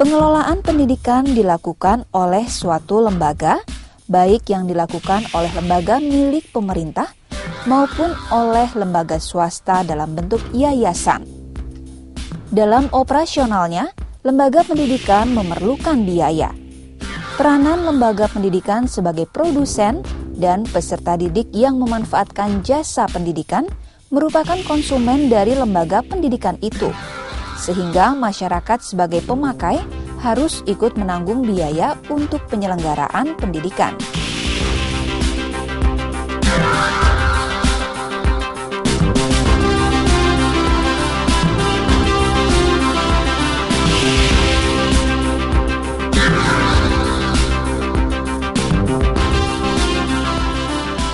Pengelolaan pendidikan dilakukan oleh suatu lembaga, baik yang dilakukan oleh lembaga milik pemerintah maupun oleh lembaga swasta dalam bentuk yayasan. Dalam operasionalnya, lembaga pendidikan memerlukan biaya. Peranan lembaga pendidikan sebagai produsen dan peserta didik yang memanfaatkan jasa pendidikan merupakan konsumen dari lembaga pendidikan itu, sehingga masyarakat sebagai pemakai harus ikut menanggung biaya untuk penyelenggaraan pendidikan.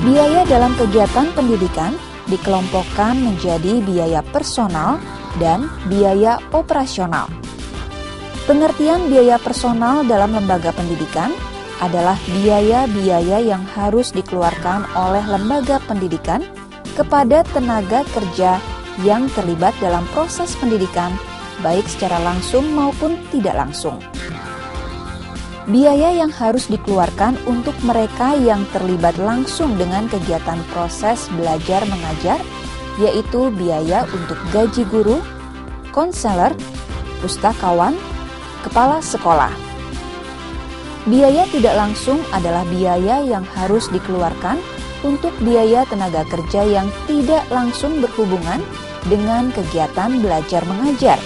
Biaya dalam kegiatan pendidikan dikelompokkan menjadi biaya personal dan biaya operasional. Pengertian biaya personal dalam lembaga pendidikan adalah biaya-biaya yang harus dikeluarkan oleh lembaga pendidikan kepada tenaga kerja yang terlibat dalam proses pendidikan, baik secara langsung maupun tidak langsung. Biaya yang harus dikeluarkan untuk mereka yang terlibat langsung dengan kegiatan proses belajar mengajar, yaitu biaya untuk gaji guru, konselor, pustakawan, kepala sekolah. Biaya tidak langsung adalah biaya yang harus dikeluarkan untuk biaya tenaga kerja yang tidak langsung berhubungan dengan kegiatan belajar mengajar,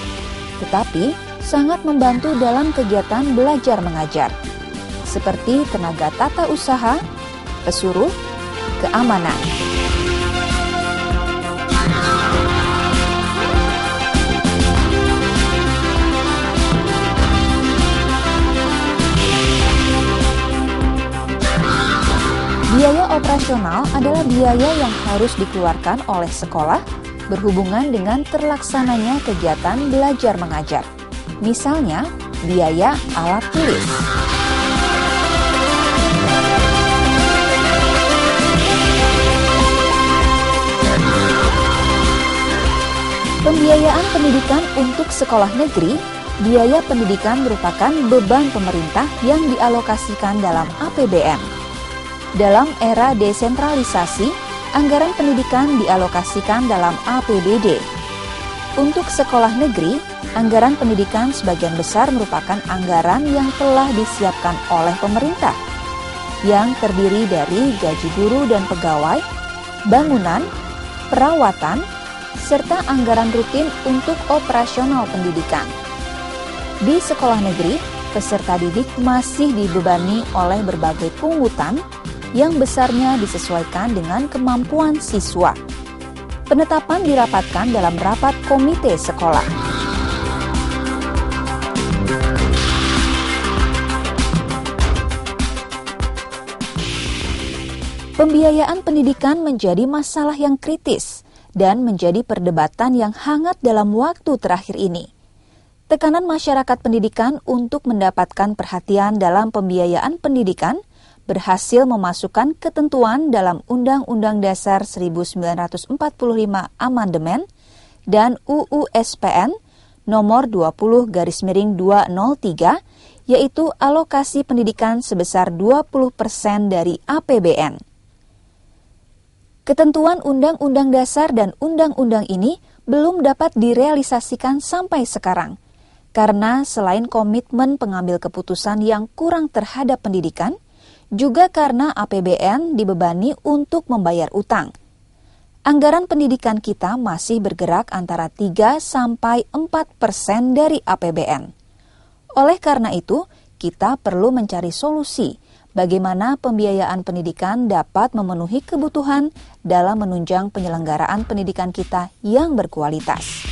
tetapi sangat membantu dalam kegiatan belajar mengajar, seperti tenaga tata usaha, pesuruh, keamanan. Biaya operasional adalah biaya yang harus dikeluarkan oleh sekolah berhubungan dengan terlaksananya kegiatan belajar mengajar. Misalnya, biaya alat tulis. Pembiayaan pendidikan untuk sekolah negeri, biaya pendidikan merupakan beban pemerintah yang dialokasikan dalam APBN. Dalam era desentralisasi, anggaran pendidikan dialokasikan dalam APBD. Untuk sekolah negeri, anggaran pendidikan sebagian besar merupakan anggaran yang telah disiapkan oleh pemerintah, yang terdiri dari gaji guru dan pegawai, bangunan, perawatan, serta anggaran rutin untuk operasional pendidikan. Di sekolah negeri, peserta didik masih dibebani oleh berbagai pungutan yang besarnya disesuaikan dengan kemampuan siswa. Penetapan dirapatkan dalam rapat komite sekolah. Pembiayaan pendidikan menjadi masalah yang kritis dan menjadi perdebatan yang hangat dalam waktu terakhir ini. Tekanan masyarakat pendidikan untuk mendapatkan perhatian dalam pembiayaan pendidikan berhasil memasukkan ketentuan dalam Undang-Undang Dasar 1945 Amandemen dan UU SPN nomor 20/203, yaitu alokasi pendidikan sebesar 20% dari APBN. Ketentuan Undang-Undang Dasar dan Undang-Undang ini belum dapat direalisasikan sampai sekarang, karena selain komitmen pengambil keputusan yang kurang terhadap pendidikan, juga karena APBN dibebani untuk membayar utang. Anggaran pendidikan kita masih bergerak antara 3-4% dari APBN. Oleh karena itu, kita perlu mencari solusi bagaimana pembiayaan pendidikan dapat memenuhi kebutuhan dalam menunjang penyelenggaraan pendidikan kita yang berkualitas.